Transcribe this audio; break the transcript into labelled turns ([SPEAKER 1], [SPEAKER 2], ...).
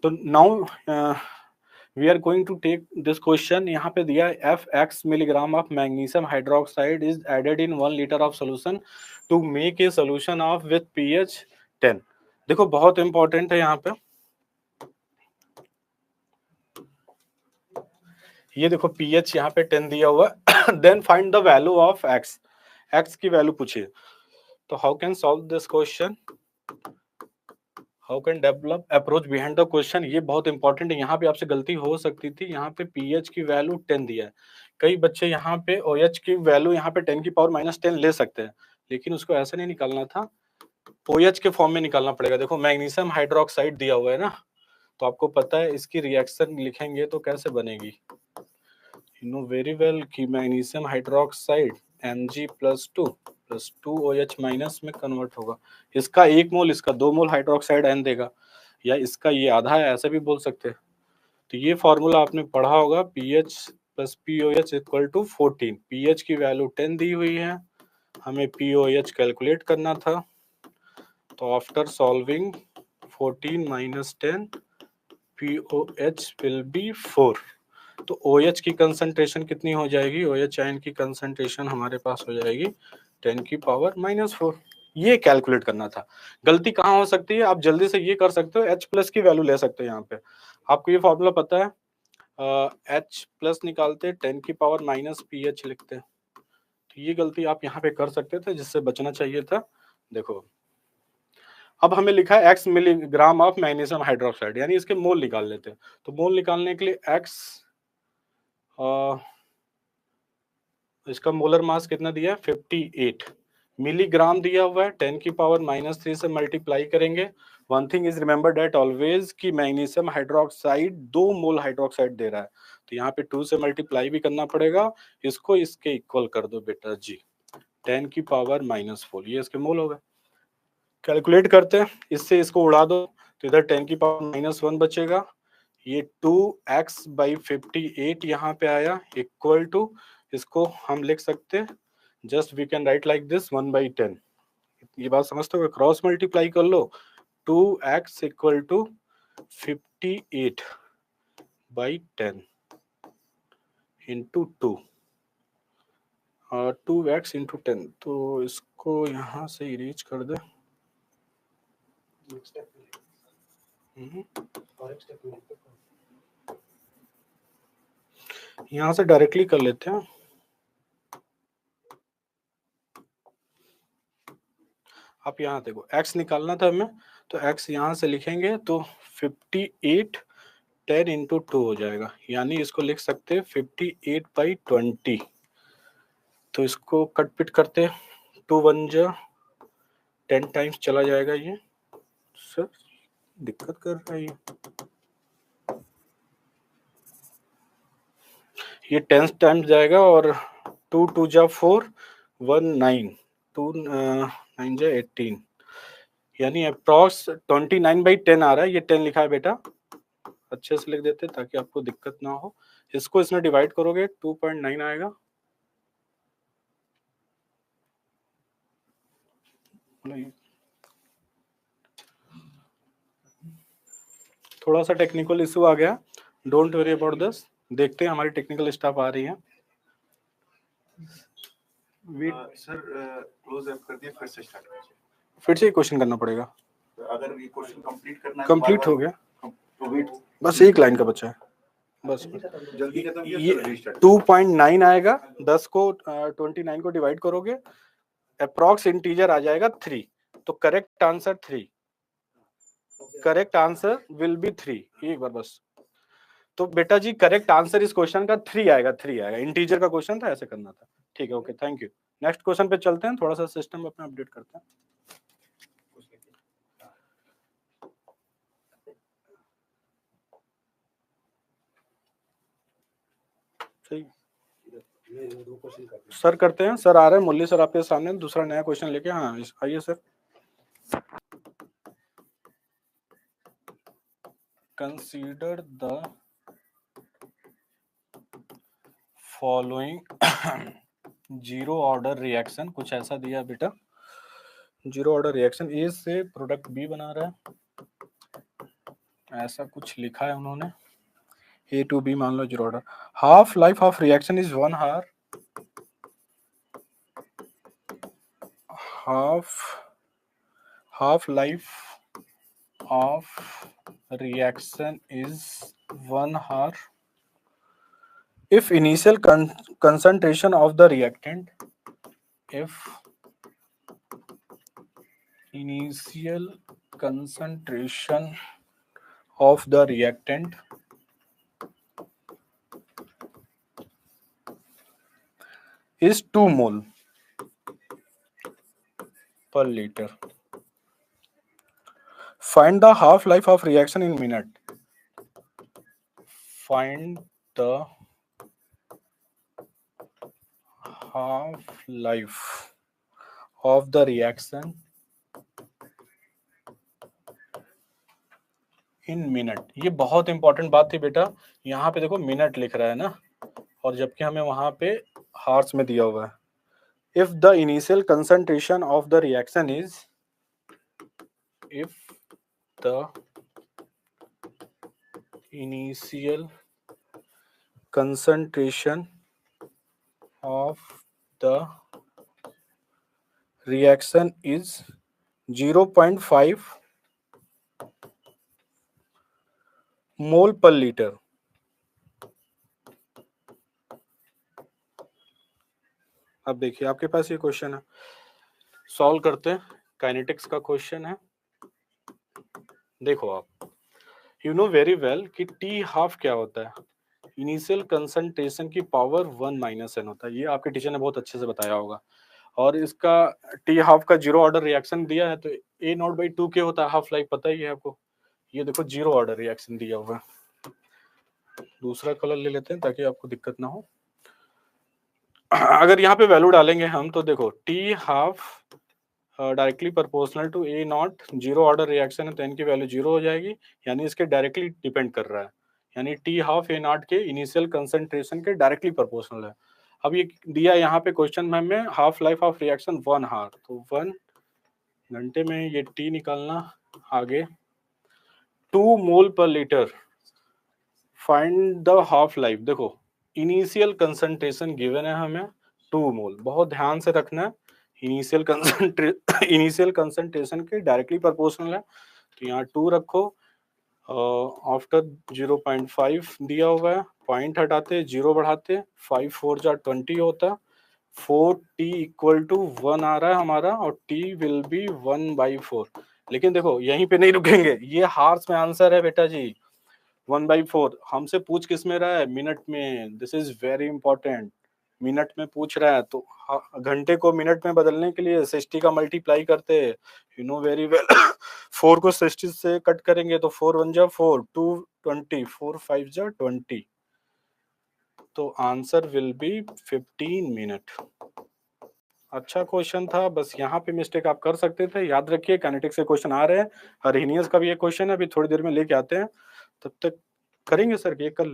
[SPEAKER 1] तो now we are going to take this question. यहाँ पे दिया Fx milligram of magnesium hydroxide is added in 1 litre of solution to make a solution of with pH 10। देखो बहुत important है यहाँ पे, ये देखो pH यहाँ पे 10 दिया हुआ है। Then find the value of x, x की वैल्यू पूछिए। तो how can solve this question, how can develop approach behind the question, ये बहुत इंपॉर्टेंट है। यहाँ पे आपसे गलती हो सकती थी, यहाँ पे pH की वैल्यू 10 दिया है। कई बच्चे यहाँ पे OH की वैल्यू यहाँ पे 10 की पावर -10 ले सकते हैं, लेकिन उसको ऐसे नहीं निकालना था, OH के फॉर्म में निकालना पड़ेगा। देखो मैग्नीशियम हाइड्रोक्साइड दिया हुआ है ना, तो आपको पता है इसकी रिएक्शन लिखेंगे तो कैसे बनेगी। यू नो वेरी वेल कि मैग्नीशियम हाइड्रोक्साइड Mg+2 + 2OH- में कन्वर्ट होगा। इसका 1 मोल, इसका 2 मोल हाइड्रोक्साइड आयन देगा, या इसका ये आधा है, ऐसे भी बोल सकते हैं। तो ये फॉर्मूला आपने पढ़ा होगा, pH + POH = 14। pH की वैल्यू 10 दी हुई है, हमें POH कैलकुलेट करना था। तो after solving 14 - 10 POH will be 4। तो OH की कंसंट्रेशन कितनी हो जाएगी, OH आयन की कंसंट्रेशन हमारे पास हो जाएगी 10 की पावर -4। ये कैलकुलेट करना था। गलती कहाँ हो सकती है, आप जल्दी से ये कर सकते हो, H+ की वैल्यू ले सकते हो। यहाँ पे आपको ये फॉर्मूला पता है, H+ निकालते 10 की पावर -pH लिखते। तो ये गलती आप यहाँ पे कर सकते थे, जिससे बचना चाहिए था। देखो अब हमें लिखा है x milligram of magnesium hydroxide, यानी इसके मोल निकाल लेते हैं। तो मोल निकालने के लिए x, इसका मोलर मास कितना दिया है 58 मिलीग्राम दिया हुआ है, 10 की पावर -3 से मल्टीप्लाई करेंगे। One thing is remember that always कि मैग्नीशियम हाइड्रोक्साइड 2 मोल हाइड्रोक्साइड दे रहा है, तो यहाँ पे 2 से मल्टीप्लाई भी करना पड़ेगा। इसको इसके इक्वल कर दो बेटा जी, 10 की पावर -4, ये इसके मोल हो गए। कैलकुलेट करते हैं, इससे इसको उड़ा दो तो इधर 10 की पावर -1 बचेगा। ये 2x/58 यहाँ पे आया, इक्वल टू, इसको हम लिख सकते हैं, just we can write like this 1/10। ये बात समझते हो, क्रॉस मल्टीप्लाई कर लो, 2x = 58/10 इंटू 2, 2x इंटू 10। तो इसको यहाँ से इरेज कर दे। यहाँ से डायरेक्टली कर लेते हैं। आप यहाँ देखो x निकालना था हमें, तो x यहाँ से लिखेंगे तो 58 10 इंटू 2 हो जाएगा, यानी इसको लिख सकते हैं 58/20। तो इसको कट पिट करते, 2 1 जा 10 टाइम्स चला जाएगा। ये सर दिक्कत कर रहा है, ये 10 टाइम्स जाएगा, और 2 2 जा 4 1 9 2 9 जा 18, यानी अप्रॉक्स 29/10 आ रहा है। ये 10 लिखा है बेटा, अच्छे से लिख देते ताकि आपको दिक्कत ना हो। इसको इसमें डिवाइड करोगे 2.9 आएगा। थोड़ा सा टेक्निकल इशू आ गया, डोंट वरी अबाउट दिस। देखते हैं, हमारी टेक्निकल स्टाफ आ रही है।
[SPEAKER 2] सर क्लोज ऐप कर दिया, फिर से स्टार्ट कीजिए।
[SPEAKER 1] फिर से क्वेश्चन करना पड़ेगा,
[SPEAKER 2] अगर ये क्वेश्चन कंप्लीट करना है,
[SPEAKER 1] कंप्लीट हो गया,
[SPEAKER 2] तो वेट,
[SPEAKER 1] बस एक लाइन का बचा है, बस
[SPEAKER 2] जल्दी खत्म किया,
[SPEAKER 1] ये 2.9 आएगा। 10 को 29 को डिवाइड करोगे, अप्रॉक्स इंटीजर आ जाएगा 3। तो correct answer 3, correct answer will be 3। एक बार बस, तो बेटा जी करेक्ट आंसर इस क्वेश्चन का 3 आएगा, 3 आएगा। इंटीजर का क्वेश्चन था, ऐसे करना था। ठीक है, okay, thank you. Next question पे चलते हैं, थोड़ा सा सिस्टम अपना अपडेट करते हैं। सही सर करते हैं, सर आ रहे हैं, मुरली सर आपके सामने दूसरा नया क्वेश्चन लेके। हाँ आइए sir. Consider the following zero order reaction, कुछ ऐसा दिया बेटा। जीरो ऑर्डर रिएक्शन, ए से प्रोडक्ट बी बना रहा है, ऐसा कुछ लिखा है उन्होंने, ए टू बी मान लो 0 order. Half life of reaction is 1 hour, half life of reaction is 1 hour if initial concentration of the reactant, if initial concentration of the reactant is 2 mole per liter. Find the half life of reaction in minute. Find the half life of the reaction in minute. ये बहुत important बात थी बेटा, यहाँ पे देखो minute लिख रहा है ना, और जबकि हमें वहां पे हार्स में दिया हुआ है। If the initial concentration of the reaction is, if the initial concentration of the reaction is 0.5 मोल पर लीटर, अब देखिए आपके पास ये क्वेश्चन है, सॉल्व करते हैं। काइनेटिक्स का क्वेश्चन है। देखो आप, यू नो वेरी वेल कि टी हाफ क्या होता है, इनिशियल कंसंट्रेशन की पावर 1 माइनस एन होता है। ये आपके टीचर ने बहुत अच्छे से बताया होगा। और इसका टी हाफ का 0 ऑर्डर रिएक्शन दिया है, तो ए नॉट बाई 2 के होता है, हाफ लाइफ पता ही है आपको। ये देखो 0 ऑर्डर रिएक्शन दिया हुआ है। दूसरा कलर ले लेते हैं ताकि आपको दिक्कत ना हो। अगर यहाँ पे वैल्यू डालेंगे हम, तो देखो T half directly proportional to A naught, 0 order reaction है तो एन की वैल्यू 0 हो जाएगी, यानी इसके डायरेक्टली डिपेंड कर रहा है, यानी टी हाफ ए नॉट के इनिशियल कंसंट्रेशन के डायरेक्टली प्रोपोर्शनल है। अब ये दिया यहाँ पे क्वेश्चन में हमें half life of reaction 1 hour, तो 1 घंटे में ये टी निकालना। आगे 2 मोल पर litre, find the half life. देखो इनिशियल कंसंट्रेशन गिवन है हमें 2 मोल, बहुत ध्यान से रखना है। इनिशियल कंसंट्रेशन के डायरेक्टली प्रोपोर्शनल है, तो यहाँ 2 रखो। आफ्टर 0.5 दिया हुआ है, पॉइंट हटाते 0 बढ़ाते, 5 4 जा 20 होता है, 4t इक्वल टू 1 आ रहा है हमारा, और t विल बी 1/4। लेकिन देखो यहीं पे नहीं रुकेंगे, ये हार्स में आंसर है बेटा जी, 1/4। हमसे पूछ किस में रहा है, मिनट में। This is very important, minute में पूछ रहा है, तो घंटे को मिनट में बदलने के लिए 60 का मल्टीप्लाई करते हैं, यू नो वेरी वेल। 4 को 60 से कट करेंगे तो 4 1 जा 4, 2 20, 4 5 जा 20, तो आंसर विल बी 15 मिनट। अच्छा क्वेश्चन था, बस यहाँ पे मिस्टेक आप कर सकते थे। याद रखिए काइनेटिक्स के क्वेश्चन आ रहे हैं, अरहिनियस का भी एक क्वेश्चन है, अभी थोड़ी देर में लेके आते हैं, तब तक करेंगे सर, ये कर लें।